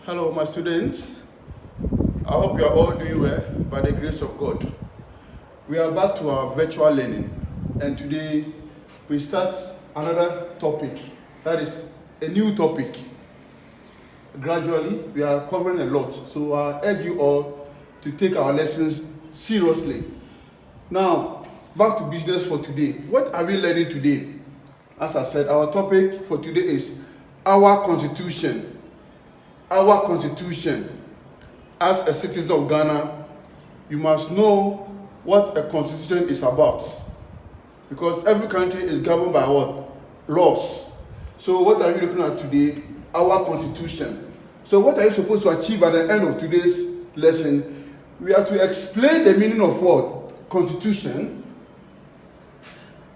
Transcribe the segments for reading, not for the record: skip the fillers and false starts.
Hello, my students. I hope you are all doing well by the grace of God. We are back to our virtual learning, and today we start another topic, that is a new topic. Gradually, we are covering a lot, so I urge you all to take our lessons seriously. Now, back to business for today. What are we learning today? As I said, our topic for today is our Constitution. Our Constitution. As a citizen of Ghana, you must know what a constitution is about, because every country is governed by what? Laws. So what are we looking at today? Our Constitution. So what are you supposed to achieve at the end of today's lesson? We are to explain the meaning of what? Constitution,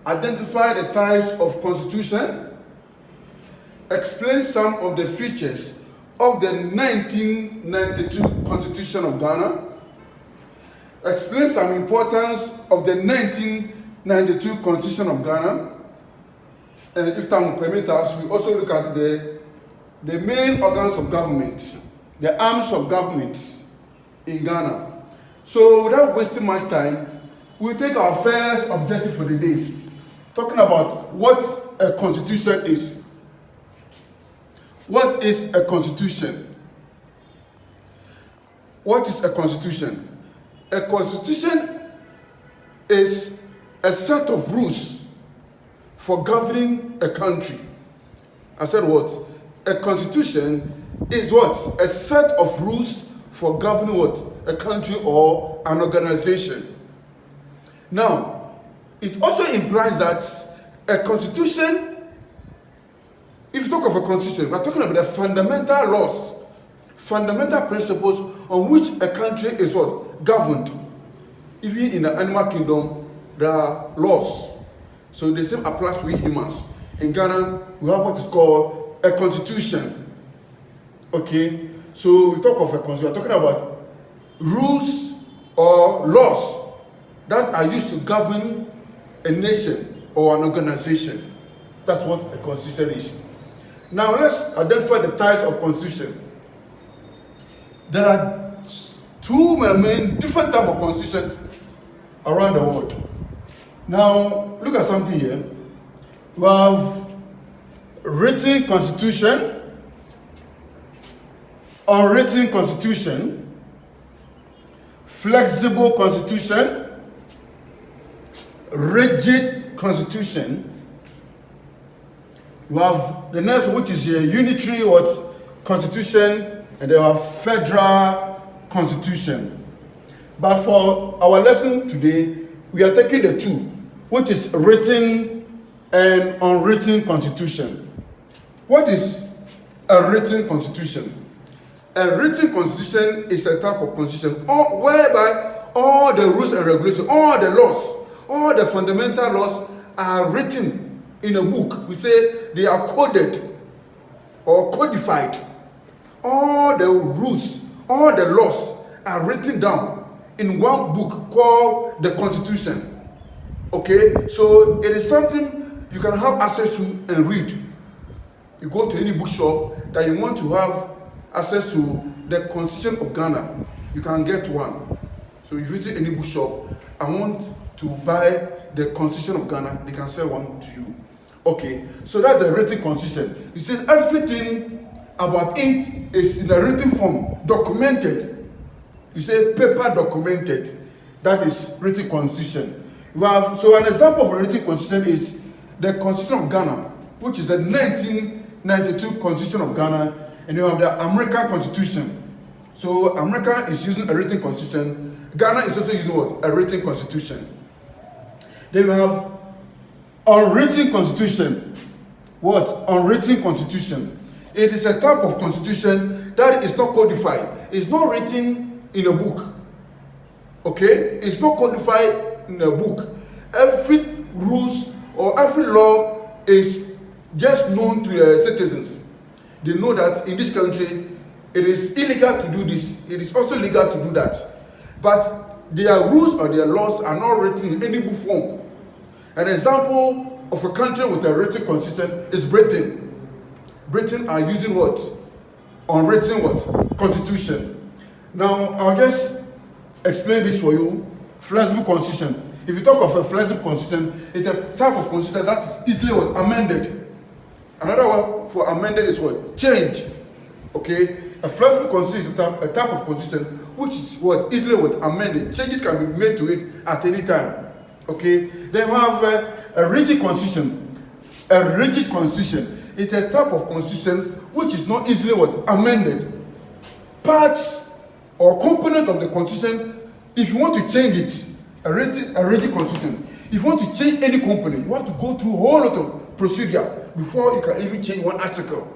identify the types of constitution, explain some of the features of the 1992 Constitution of Ghana, explain some importance of the 1992 Constitution of Ghana, and if time will permit us, we also look at the main organs of government, the arms of government in Ghana. So without wasting my time, we'll take our first objective for the day, talking about what a constitution is. What is a constitution? What is a constitution? A constitution is a set of rules for governing a country. I said what? A constitution is what? A set of rules for governing what? A country or an organization. Now, it also implies that a constitution, if you talk of a constitution, we're talking about the fundamental laws, fundamental principles on which a country is what? Governed. Even in the animal kingdom, there are laws. So the same applies to we humans. In Ghana, we have what is called a constitution. Okay? So we talk of a constitution, we're talking about rules or laws that are used to govern a nation or an organization. That's what a constitution is. Now let's identify the types of constitution. There are two main different types of constitutions around the world. Now look at something here. We have written constitution, unwritten constitution, flexible constitution, rigid constitution. You have the next, which is a unitary constitution, and they have federal constitution. But for our lesson today, we are taking the two, which is written and unwritten constitution. What is a written constitution? A written constitution is a type of constitution whereby all the rules and regulations, all the laws, all the fundamental laws are written in a book. We say they are coded or codified. All the rules, all the laws are written down in one book called the Constitution. Okay, so it is something you can have access to and read. You go to any bookshop that you want to have access to the Constitution of Ghana, you can get one. So if you visit any bookshop, I want to buy the Constitution of Ghana, they can sell one to you. Okay, so that's a written constitution. It says everything about it is in a written form, documented. You say paper documented. That is written constitution. So an example of a written constitution is the Constitution of Ghana, which is the 1992 Constitution of Ghana, and you have the American Constitution. So America is using a written constitution. Ghana is also using what? A written constitution. Then we have unwritten constitution. What? Unwritten constitution. It is a type of constitution that is not codified. It's not written in a book. Okay? It's not codified in a book. Every rules or every law is just known to the citizens. They know that in this country, it is illegal to do this. It is also legal to do that. But their rules or their laws are not written in any book form. An example of a country with a written constitution is Britain. Britain are using what? Unwritten what? Constitution. Now, I'll just explain this for you. Flexible constitution. If you talk of a flexible constitution, it's a type of constitution that is easily what? Amended. Another one for amended is what? Change. Okay? A flexible constitution is a type of constitution which is what? Easily what? Amended. Changes can be made to it at any time. Okay? Then we have a rigid constitution. A rigid constitution. It's a type of constitution which is not easily what? Amended. Parts or component of the constitution, if you want to change it, a rigid constitution, if you want to change any component, you have to go through a whole lot of procedure before you can even change one article.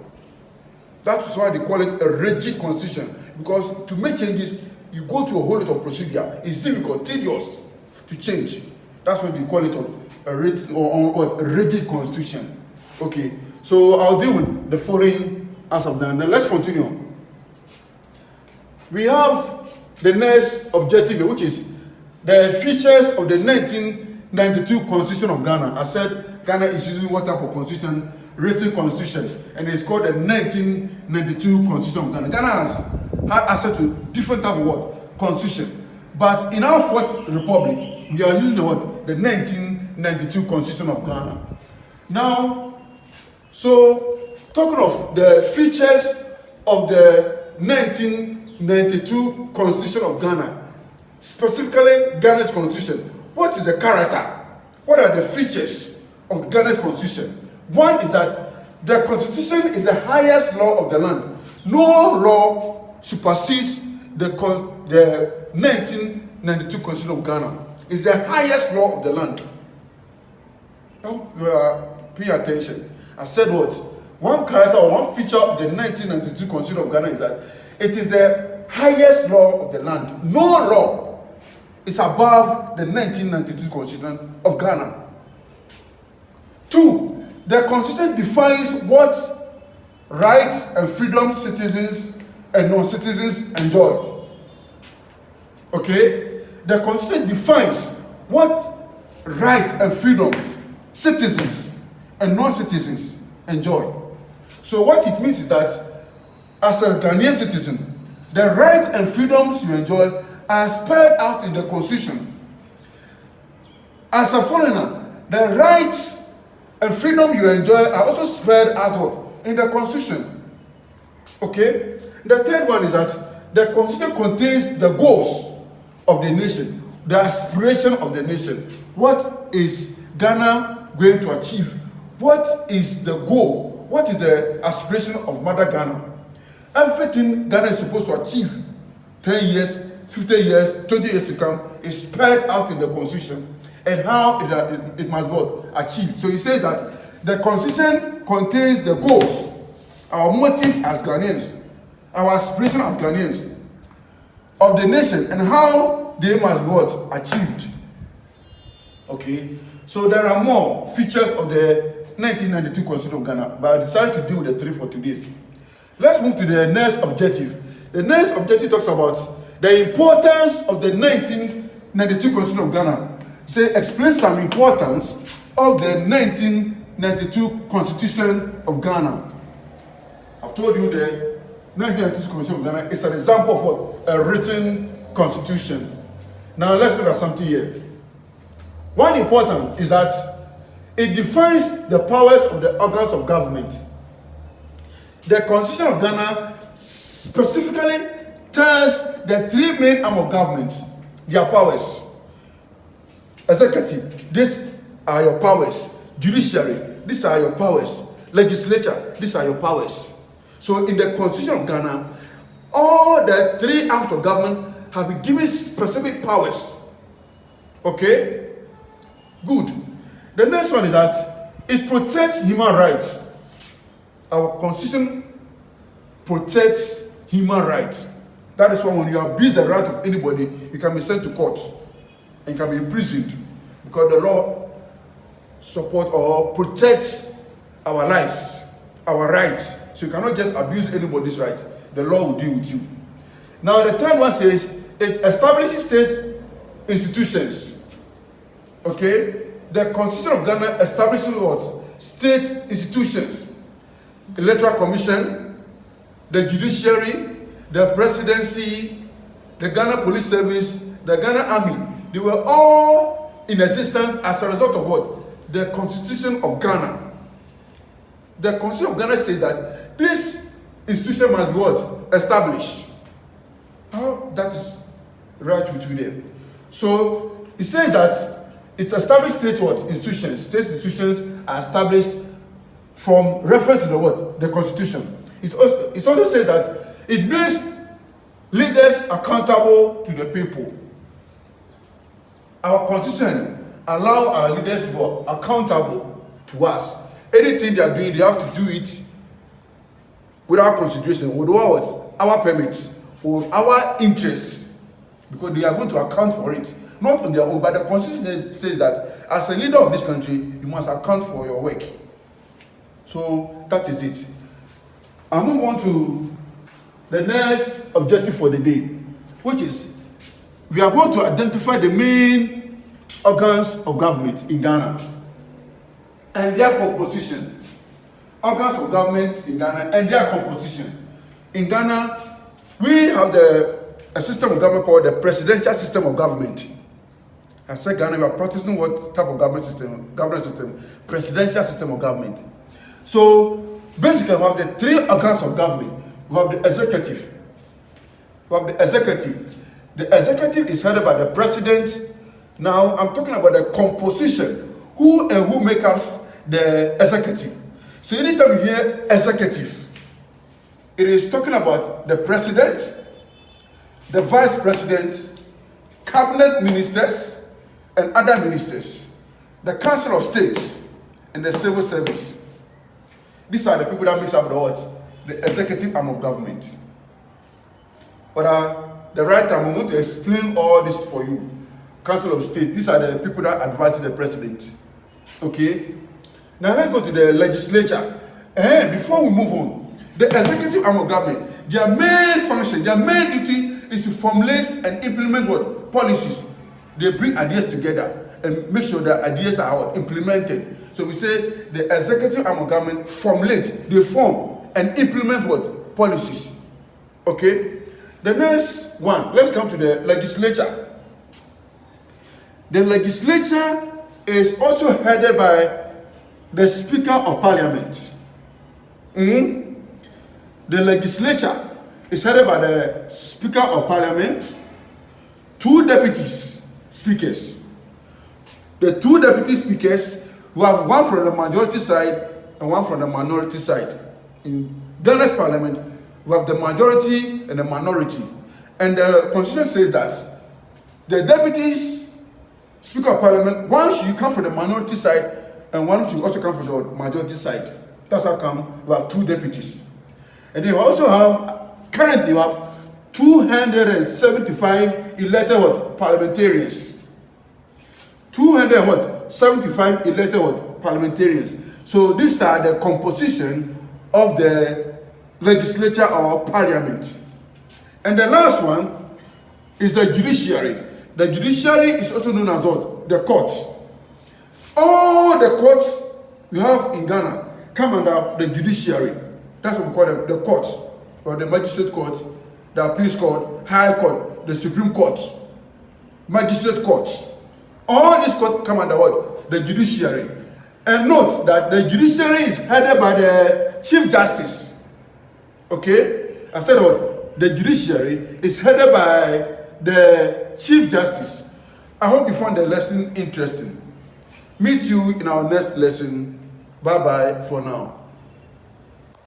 That's why they call it a rigid constitution, because to make changes, you go through a whole lot of procedure. It's difficult, tedious to change. That's why they call it a rigid constitution. Okay, so I'll deal with the following as of now. Now let's continue. We have the next objective, which is the features of the 1992 Constitution of Ghana. I said Ghana is using what type of constitution? Written constitution, and it's called the 1992 Constitution of Ghana. Ghana has had access to different type of what? Constitution. But in our fourth republic, we are using the what? The 1992 Constitution of Ghana. Now, so talking of the features of the 1992 Constitution of Ghana, specifically Ghana's constitution, what is the character? What are the features of Ghana's constitution? One is that the constitution is the highest law of the land. No law supersedes the 1992 Constitution of Ghana. It's the highest law of the land. Now you are paying attention. I said what? One character or one feature of the 1992 Constitution of Ghana is that it is the highest law of the land. No law is above the 1992 Constitution of Ghana. Two, the Constitution defines what rights and freedoms citizens and non-citizens enjoy. Okay? The Constitution defines what rights and freedoms citizens and non-citizens enjoy. So what it means is that as a Ghanaian citizen, the rights and freedoms you enjoy are spelled out in the Constitution. As a foreigner, the rights and freedom you enjoy are also spelled out in the Constitution. Okay? The third one is that the Constitution contains the goals of the nation, the aspiration of the nation. What is Ghana going to achieve? What is the goal? What is the aspiration of Mother Ghana? Everything Ghana is supposed to achieve, 10 years, 50 years, 20 years to come, is spelled out in the Constitution, and how it must be achieved. So he says that the Constitution contains the goals, our motive as Ghanaians, our aspiration as Ghanaians, of the nation, and how they must be achieved. Okay, so there are more features of the 1992 Constitution of Ghana, but I decided to deal with the three for today. Let's move to the next objective. The next objective talks about the importance of the 1992 Constitution of Ghana. Say, explain some importance of the 1992 Constitution of Ghana. I've told you the 1992 Constitution of Ghana is an example of what? A written constitution. Now let's look at something here. One important is that it defines the powers of the organs of government. The Constitution of Ghana specifically tells the three main arms of government their powers. Executive, these are your powers. Judiciary, these are your powers. Legislature, these are your powers. So in the Constitution of Ghana, all the three arms of government have been given specific powers. Okay? Good. The next one is that it protects human rights. Our Constitution protects human rights. That is why when you abuse the right of anybody, you can be sent to court and can be imprisoned, because the law supports or protects our lives, our rights. So you cannot just abuse anybody's right. The law will deal with you. Now the third one says it establishes state institutions. Okay? The Constitution of Ghana establishes what? State institutions. Electoral Commission, the judiciary, the presidency, the Ghana Police Service, the Ghana Army, they were all in existence as a result of what? The Constitution of Ghana. The Constitution of Ghana says that this institution must be what? Established. How that is right with you there. So it says that it's established state what? Institutions. State institutions are established from reference to the what? The Constitution. It's also said that it makes leaders accountable to the people. Our Constitution allows our leaders to be accountable to us. Anything they are doing, they have to do it without consideration, with our permits, with our interests, because they are going to account for it, not on their own. But the Constitution says that as a leader of this country, you must account for your work. So that is it. I move on to the next objective for the day, which is we are going to identify the main organs of government in Ghana and their composition. Organs of government in Ghana and their composition. In Ghana, we have a system of government called the presidential system of government. I said Ghana, we are practicing what type of government system? Government system, presidential system of government. So basically, we have the three organs of government. We have the executive. We have the executive. The executive is headed by the president. Now, I'm talking about the composition. Who and who make up the executive? So anytime you hear executive, it is talking about the president, the vice president, cabinet ministers, and other ministers, the council of states, and the civil service. These are the people that makes up the what? The executive arm of government. But the right time, I'm going to explain all this for you. Council of State, these are the people that advise the president. Okay? Now let's go to the legislature. Before we move on, the executive arm of government, their main function, their main duty is to formulate and implement what? Policies. They bring ideas together and make sure that ideas are implemented. So we say the executive arm of government formulate, they form and implement what? Policies. Okay? The next one, let's come to the legislature. The legislature is also headed by the Speaker of Parliament. The legislature is headed by the Speaker of Parliament, two deputies speakers. The two deputy speakers, we have one from the majority side and one from the minority side. In Ghana's parliament, we have the majority and the minority. And the constitution says that the deputies, Speaker of Parliament, once you come from the minority side and once you also come from the majority side. That's how come we have two deputies. And then we also have, currently we have 275 elected parliamentarians. 275 elected parliamentarians. So these are the composition of the legislature or parliament. And the last one is the judiciary. The judiciary is also known as what? The court. All the courts we have in Ghana come under the judiciary. That's what we call them, the courts, or the magistrate court, the appeals court, high court, the supreme court, magistrate courts. All these courts come under what? The judiciary. And note that the judiciary is headed by the Chief Justice. Okay? I said what? The judiciary is headed by the Chief Justice. I hope you found the lesson interesting. Meet you in our next lesson. Bye-bye for now.